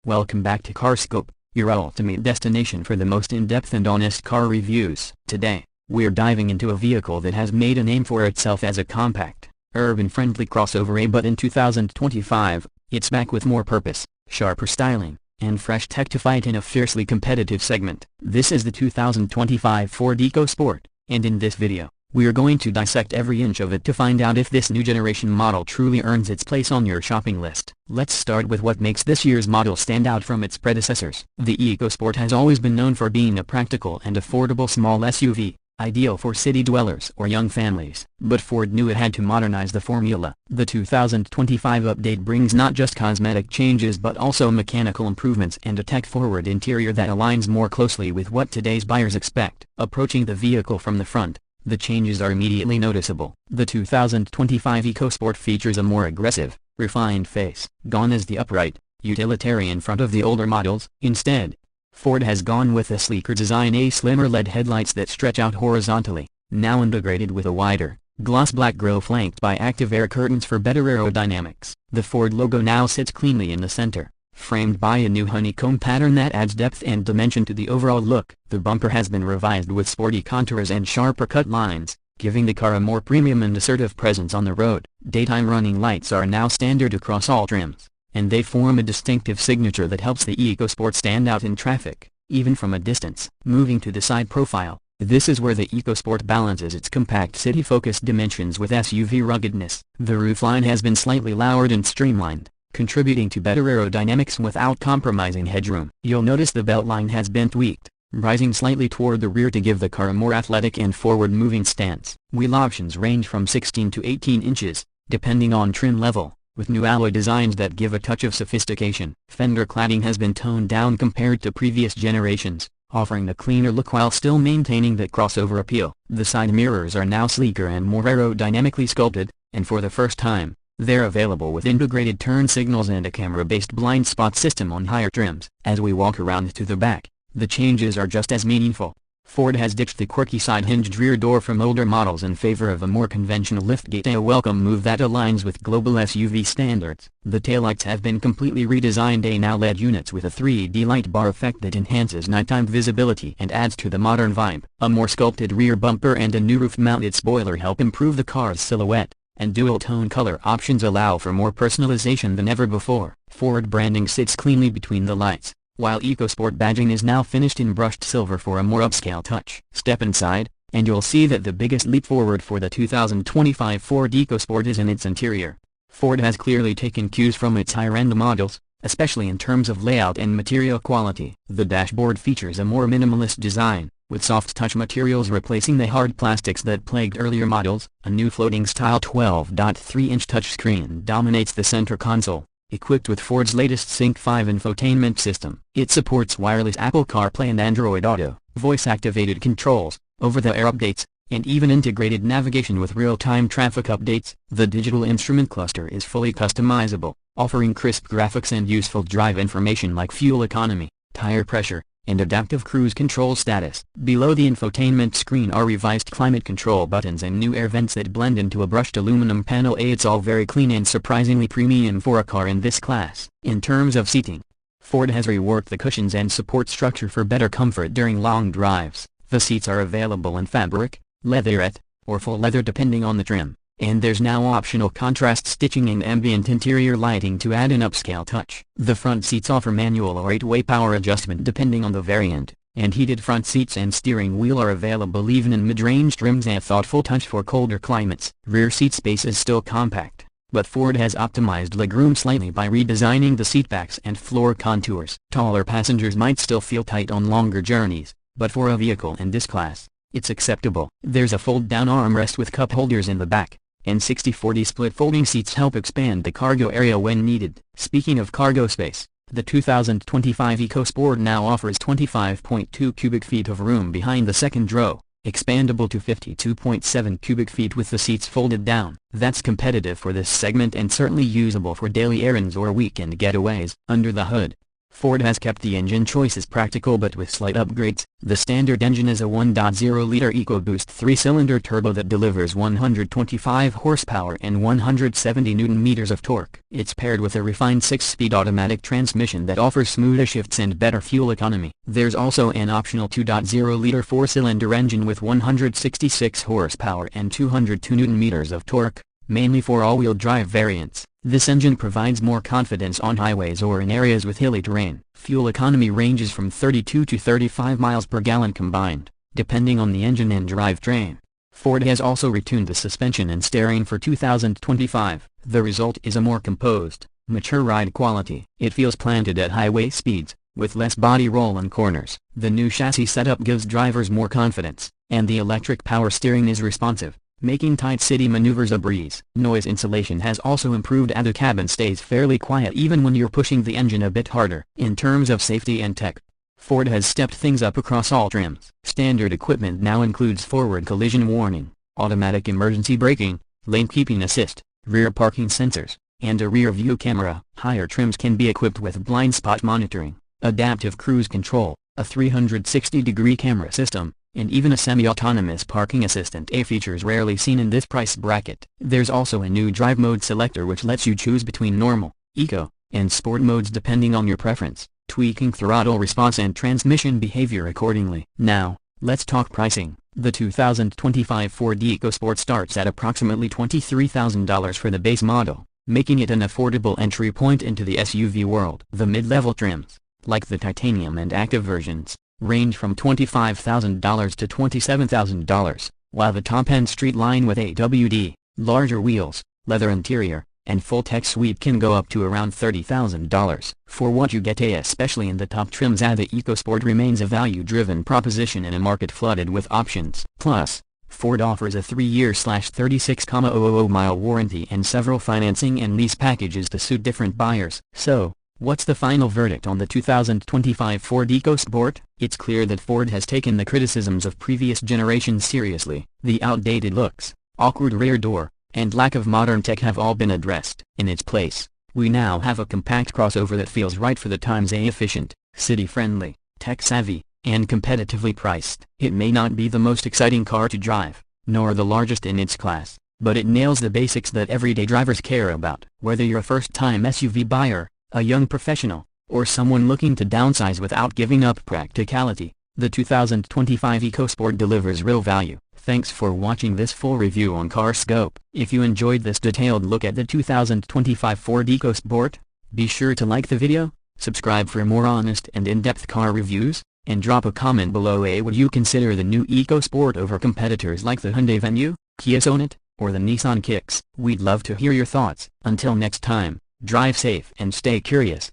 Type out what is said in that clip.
Welcome back to CarScope, your ultimate destination for the most in-depth and honest car reviews. Today, we're diving into a vehicle that has made a name for itself as a compact, urban-friendly crossover. But in 2025, it's back with more purpose, sharper styling, and fresh tech to fight in a fiercely competitive segment. This is the 2025 Ford EcoSport, and in this video, we're going to dissect every inch of it to find out if this new generation model truly earns its place on your shopping list. Let's start with what makes this year's model stand out from its predecessors. The EcoSport has always been known for being a practical and affordable small SUV, ideal for city dwellers or young families. But Ford knew it had to modernize the formula. The 2025 update brings not just cosmetic changes but also mechanical improvements and a tech-forward interior that aligns more closely with what today's buyers expect. Approaching the vehicle from the front, the changes are immediately noticeable. The 2025 EcoSport features a more aggressive, refined face. Gone is the upright, utilitarian front of the older models. Instead, Ford has gone with a sleeker design, slimmer LED headlights that stretch out horizontally, now integrated with a wider, gloss black grille flanked by active air curtains for better aerodynamics. The Ford logo now sits cleanly in the center, framed by a new honeycomb pattern that adds depth and dimension to the overall look. The bumper has been revised with sporty contours and sharper cut lines, giving the car a more premium and assertive presence on the road. Daytime running lights are now standard across all trims, and they form a distinctive signature that helps the EcoSport stand out in traffic, even from a distance. Moving to the side profile, this is where the EcoSport balances its compact city-focused dimensions with SUV ruggedness. The roofline has been slightly lowered and streamlined, contributing to better aerodynamics without compromising headroom. You'll notice the beltline has been tweaked, rising slightly toward the rear to give the car a more athletic and forward-moving stance. Wheel options range from 16 to 18 inches, depending on trim level, with new alloy designs that give a touch of sophistication. Fender cladding has been toned down compared to previous generations, offering a cleaner look while still maintaining that crossover appeal. The side mirrors are now sleeker and more aerodynamically sculpted, and for the first time, they're available with integrated turn signals and a camera-based blind spot system on higher trims. As we walk around to the back, the changes are just as meaningful. Ford has ditched the quirky side-hinged rear door from older models in favor of a more conventional liftgate, a welcome move that aligns with global SUV standards. The taillights have been completely redesigned, now LED units with a 3D light bar effect that enhances nighttime visibility and adds to the modern vibe. A more sculpted rear bumper and a new roof-mounted spoiler help improve the car's silhouette, and dual-tone color options allow for more personalization than ever before. Ford branding sits cleanly between the lights, while EcoSport badging is now finished in brushed silver for a more upscale touch. Step inside, and you'll see that the biggest leap forward for the 2025 Ford EcoSport is in its interior. Ford has clearly taken cues from its higher-end models, especially in terms of layout and material quality. The dashboard features a more minimalist design, with soft touch materials replacing the hard plastics that plagued earlier models. A new floating-style 12.3-inch touchscreen dominates the center console, equipped with Ford's latest Sync 5 infotainment system. It supports wireless Apple CarPlay and Android Auto, voice-activated controls, over-the-air updates, and even integrated navigation with real-time traffic updates. The digital instrument cluster is fully customizable, offering crisp graphics and useful drive information like fuel economy, tire pressure, and adaptive cruise control status. Below the infotainment screen are revised climate control buttons and new air vents that blend into a brushed aluminum panel. It's all very clean and surprisingly premium for a car in this class. In terms of seating, Ford has reworked the cushions and support structure for better comfort during long drives. The seats are available in fabric, leatherette, or full leather depending on the trim, and there's now optional contrast stitching and ambient interior lighting to add an upscale touch. The front seats offer manual or 8-way power adjustment depending on the variant, and heated front seats and steering wheel are available even in mid-range trims, a thoughtful touch for colder climates. Rear seat space is still compact, but Ford has optimized legroom slightly by redesigning the seatbacks and floor contours. Taller passengers might still feel tight on longer journeys, but for a vehicle in this class, it's acceptable. There's a fold-down armrest with cup holders in the back, and 60/40 split folding seats help expand the cargo area when needed. Speaking of cargo space, the 2025 EcoSport now offers 25.2 cubic feet of room behind the second row, expandable to 52.7 cubic feet with the seats folded down. That's competitive for this segment and certainly usable for daily errands or weekend getaways. Under the hood, Ford has kept the engine choices practical but with slight upgrades. The standard engine is a 1.0-liter EcoBoost 3-cylinder turbo that delivers 125 horsepower and 170 Nm of torque. It's paired with a refined 6-speed automatic transmission that offers smoother shifts and better fuel economy. There's also an optional 2.0-liter 4-cylinder engine with 166 horsepower and 202 Nm of torque, mainly for all-wheel drive variants. This engine provides more confidence on highways or in areas with hilly terrain. Fuel economy ranges from 32 to 35 miles per gallon combined, depending on the engine and drivetrain. Ford has also retuned the suspension and steering for 2025. The result is a more composed, mature ride quality. It feels planted at highway speeds, with less body roll in corners. The new chassis setup gives drivers more confidence, and the electric power steering is responsive, making tight city maneuvers a breeze. Noise insulation has also improved and the cabin stays fairly quiet even when you're pushing the engine a bit harder. In terms of safety and tech, Ford has stepped things up across all trims. Standard equipment now includes forward collision warning, automatic emergency braking, lane keeping assist, rear parking sensors, and a rear view camera. Higher trims can be equipped with blind spot monitoring, adaptive cruise control, a 360-degree camera system, and even a semi-autonomous parking assistant, features rarely seen in this price bracket. There's also a new drive mode selector which lets you choose between normal, eco, and sport modes depending on your preference, tweaking throttle response and transmission behavior accordingly. Now, let's talk pricing. The 2025 Ford EcoSport starts at approximately $23,000 for the base model, making it an affordable entry point into the SUV world. The mid-level trims, like the titanium and active versions, range from $25,000 to $27,000, while the top-end street line with AWD, larger wheels, leather interior, and full tech suite can go up to around $30,000. For what you get, especially in the top trims, the EcoSport remains a value-driven proposition in a market flooded with options. Plus, Ford offers a 3-year/36,000-mile warranty and several financing and lease packages to suit different buyers. So, what's the final verdict on the 2025 Ford EcoSport? It's clear that Ford has taken the criticisms of previous generations seriously. The outdated looks, awkward rear door, and lack of modern tech have all been addressed. In its place, we now have a compact crossover that feels right for the times. Efficient, city-friendly, tech-savvy, and competitively priced. It may not be the most exciting car to drive, nor the largest in its class, but it nails the basics that everyday drivers care about. Whether you're a first-time SUV buyer, a young professional, or someone looking to downsize without giving up practicality, the 2025 EcoSport delivers real value. Thanks for watching this full review on CarScope. If you enjoyed this detailed look at the 2025 Ford EcoSport, be sure to like the video, subscribe for more honest and in-depth car reviews, and drop a comment below. Would you consider the new EcoSport over competitors like the Hyundai Venue, Kia Sonet, or the Nissan Kicks? We'd love to hear your thoughts. Until next time, drive safe and stay curious.